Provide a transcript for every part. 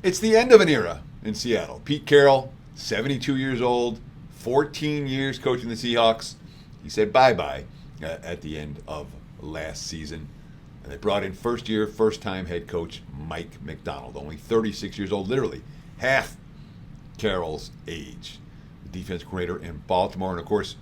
It's the end of an era in Seattle. Pete Carroll, 72 years old, 14 years coaching the Seahawks. He said bye-bye at the end of last season. And they brought in first-year, first-time head coach Mike Macdonald, only 36 years old, literally half Carroll's age. The defense coordinator in Baltimore. And, of course,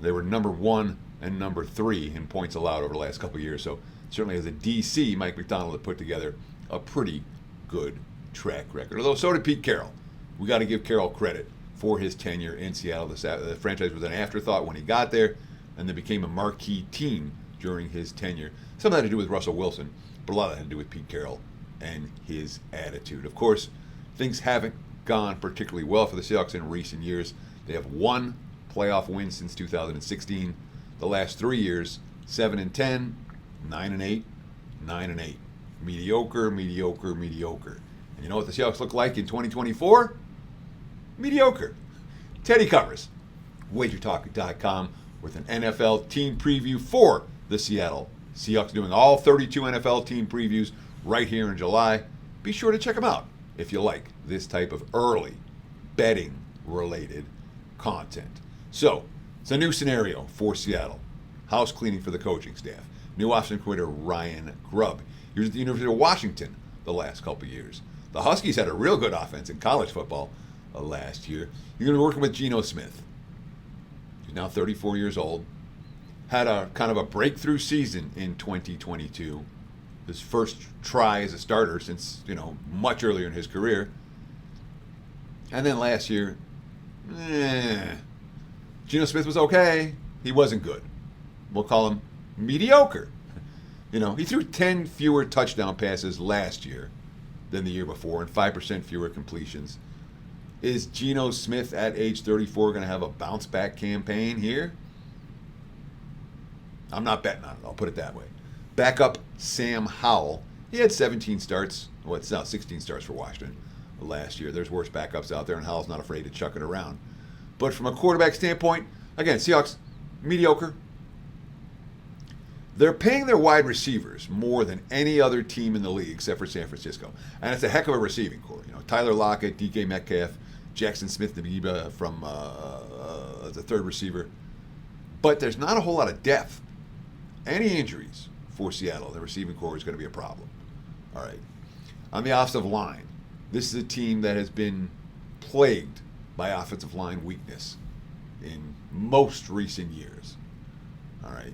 they were number 1 and number 3 in points allowed over the last couple of years. So certainly as a DC, Mike Macdonald had put together a pretty good track record. Although so did Pete Carroll. We got to give Carroll credit for his tenure in Seattle. The franchise was an afterthought when he got there, and they became a marquee team during his tenure. Some of that had to do with Russell Wilson, but a lot of that had to do with Pete Carroll and his attitude. Of course, things haven't gone particularly well for the Seahawks in recent years. They have one playoff win since 2016. The last 3 years, 7-10, 9-8, 9-8. Mediocre, mediocre, mediocre. And you know what the Seahawks look like in 2024? Mediocre. Teddy covers WagerTalk.com with an NFL team preview for the Seattle Seahawks, doing all 32 NFL team previews right here in July. Be sure to check them out if you like this type of early betting-related content. So, it's a new scenario for Seattle. House cleaning for the coaching staff. New offensive coordinator Ryan Grubb. He was at the University of Washington the last couple of years. The Huskies had a real good offense in college football last year. You're going to be working with Geno Smith. He's now 34 years old. Had a kind of a breakthrough season in 2022. His first try as a starter since, much earlier in his career. And then last year, Geno Smith was okay. He wasn't good. We'll call him mediocre. He threw 10 fewer touchdown passes last year than the year before and 5% fewer completions. Is Geno Smith at age 34 going to have a bounce-back campaign here? I'm not betting on it. I'll put it that way. Backup Sam Howell. He had 17 starts. Well, it's now 16 starts for Washington last year. There's worse backups out there, and Howell's not afraid to chuck it around. But from a quarterback standpoint, again, Seahawks, mediocre. They're paying their wide receivers more than any other team in the league except for San Francisco. And it's a heck of a receiving corps. Tyler Lockett, DK Metcalf, Jackson Smith-Njigba from the third receiver. But there's not a whole lot of depth. Any injuries for Seattle, the receiving corps is going to be a problem. All right. On the offensive line, this is a team that has been plagued by offensive line weakness in most recent years. All right.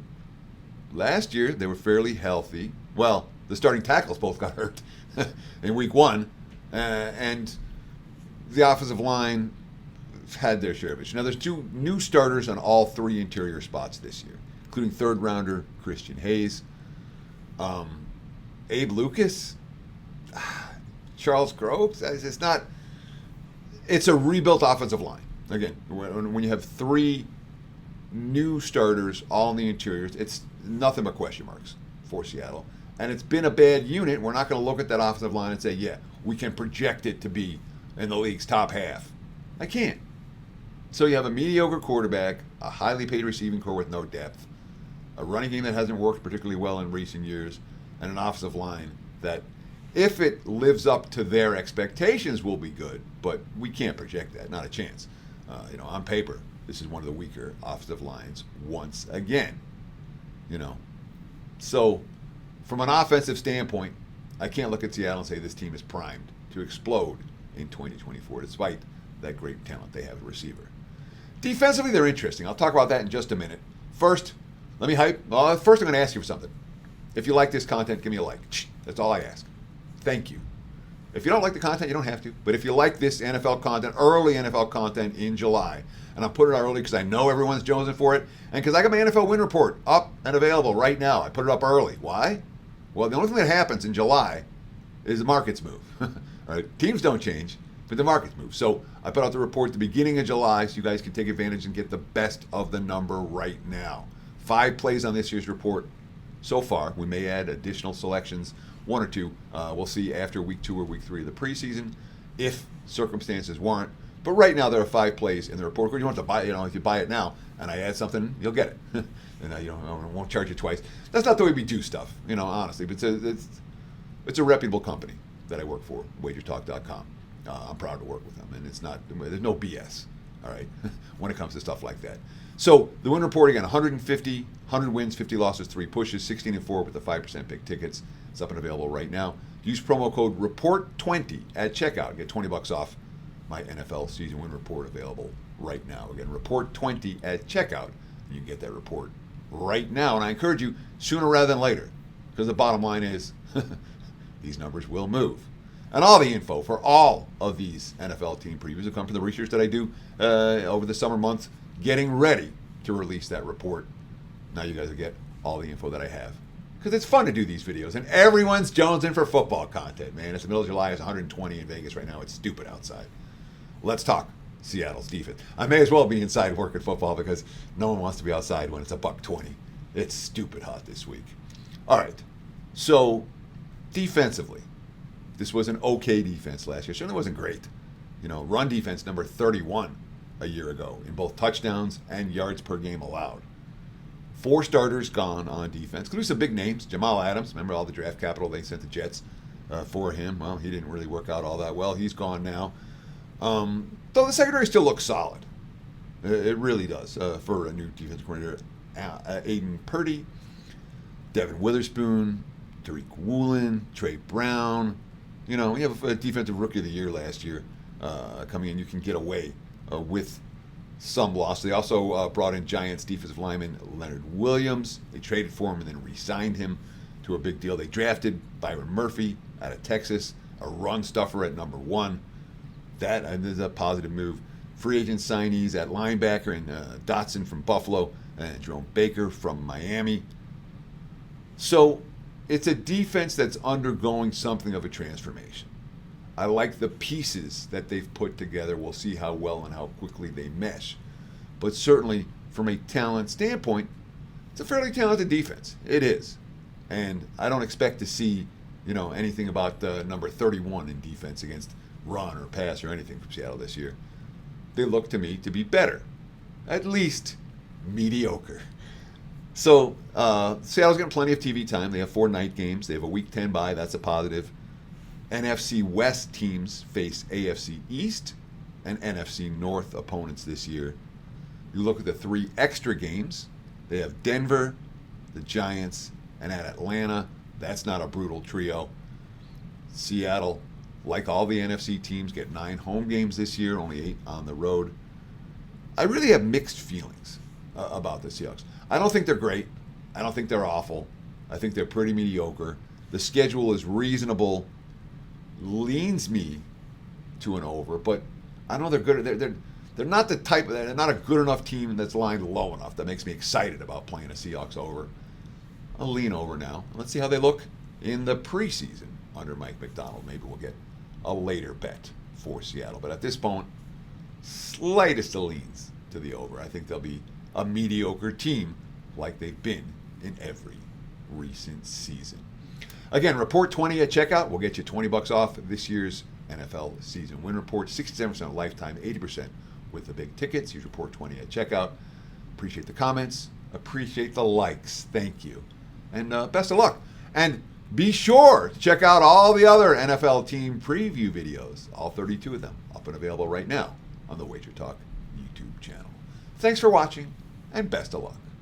Last year, they were fairly healthy. Well, the starting tackles both got hurt in week 1. And the offensive line had their share of it. Now, there's 2 new starters on all 3 interior spots this year, including third-rounder Christian Hayes. Abe Lucas, Charles Groves. It's a rebuilt offensive line. Again, when you have 3 new starters all in the interiors, it's nothing but question marks for Seattle. And it's been a bad unit. We're not going to look at that offensive line and say, yeah, we can project it to be in the league's top half. I can't. So you have a mediocre quarterback, a highly paid receiving corps with no depth, a running game that hasn't worked particularly well in recent years, and an offensive line that, if it lives up to their expectations, will be good. But we can't project that. Not a chance. On paper, this is one of the weaker offensive lines once again. So from an offensive standpoint, I can't look at Seattle and say this team is primed to explode in 2024, despite that great talent they have at receiver. Defensively, they're interesting. I'll talk about that in just a minute. First, let me hype. First, I'm going to ask you for something. If you like this content, give me a like. That's all I ask. Thank you. If you don't like the content, you don't have to. But if you like this NFL content, early NFL content in July, and I'll put it out early because I know everyone's jonesing for it, and because I got my NFL win report up and available right now. I put it up early. Why? Well, the only thing that happens in July is the markets move. All right? Teams don't change, but the markets move. So I put out the report at the beginning of July so you guys can take advantage and get the best of the number right now. 5 plays on this year's report so far. We may add additional selections, 1 or 2. We'll see after week 2 or week 3 of the preseason if circumstances warrant. But right now there are 5 plays in the report. You want to buy, if you buy it now and I add something, you'll get it. And I won't charge you twice. That's not the way we do stuff, honestly. But it's a reputable company. that I work for, wagertalk.com. I'm proud to work with them, and there's no BS, all right, when it comes to stuff like that. So the win report again: 150, 100 wins, 50 losses, 3 pushes, 16-4 with the 5% big tickets. It's up and available right now. Use promo code REPORT20 at checkout. Get $20 off my NFL season win report, available right now. Again, REPORT20 at checkout. You can get that report right now, and I encourage you sooner rather than later, because the bottom line is these numbers will move. And all the info for all of these NFL team previews will come from the research that I do over the summer months, getting ready to release that report. Now you guys will get all the info that I have, because it's fun to do these videos, and everyone's jonesing for football content, man. It's the middle of July. It's 120 in Vegas right now. It's stupid outside. Let's talk Seattle's defense. I may as well be inside working football, because no one wants to be outside when it's $120. It's stupid hot this week. All right, so defensively, this was an okay defense last year. Certainly wasn't great. Run defense number 31 a year ago in both touchdowns and yards per game allowed. 4 starters gone on defense, including some big names. Jamal Adams, remember all the draft capital they sent the Jets for him? Well, he didn't really work out all that well. He's gone now. Though the secondary still looks solid. It really does for a new defensive coordinator. Aiden Purdy, Devin Witherspoon, Tariq Woolen, Trey Brown. We have a defensive rookie of the year last year coming in. You can get away with some loss. They also brought in Giants defensive lineman Leonard Williams. They traded for him and then re-signed him to a big deal. They drafted Byron Murphy out of Texas, a run stuffer at number 1. That is a positive move. Free agent signees at linebacker and Dotson from Buffalo and Jerome Baker from Miami. So it's a defense that's undergoing something of a transformation. I like the pieces that they've put together. We'll see how well and how quickly they mesh. But certainly, from a talent standpoint, it's a fairly talented defense. It is. And I don't expect to see, anything about number 31 in defense against run or pass or anything from Seattle this year. They look to me to be better. At least mediocre. So Seattle's getting plenty of TV time. They have 4 night games. They have a Week 10 bye. That's a positive. NFC West teams face AFC East and NFC North opponents this year. You look at the 3 extra games. They have Denver, the Giants, and at Atlanta. That's not a brutal trio. Seattle, like all the NFC teams, get 9 home games this year, only 8 on the road. I really have mixed feelings about the Seahawks. I don't think they're great. I don't think they're awful. I think they're pretty mediocre. The schedule is reasonable, leans me to an over, but I don't know they're good. They're not the type. They're not a good enough team that's lined low enough that makes me excited about playing a Seahawks over. I'll lean over now. Let's see how they look in the preseason under Mike McDonald. Maybe we'll get a later bet for Seattle. But at this point, slightest of leans to the over. I think they'll be a mediocre team like they've been in every recent season. Again, report 20 at checkout. We'll get you $20 off this year's NFL season win report. 67% lifetime, 80% with the big tickets. Use report 20 at checkout. Appreciate the comments. Appreciate the likes. Thank you. And best of luck. And be sure to check out all the other NFL team preview videos, all 32 of them, up and available right now on the Wager Talk YouTube channel. Thanks for watching, and best of luck.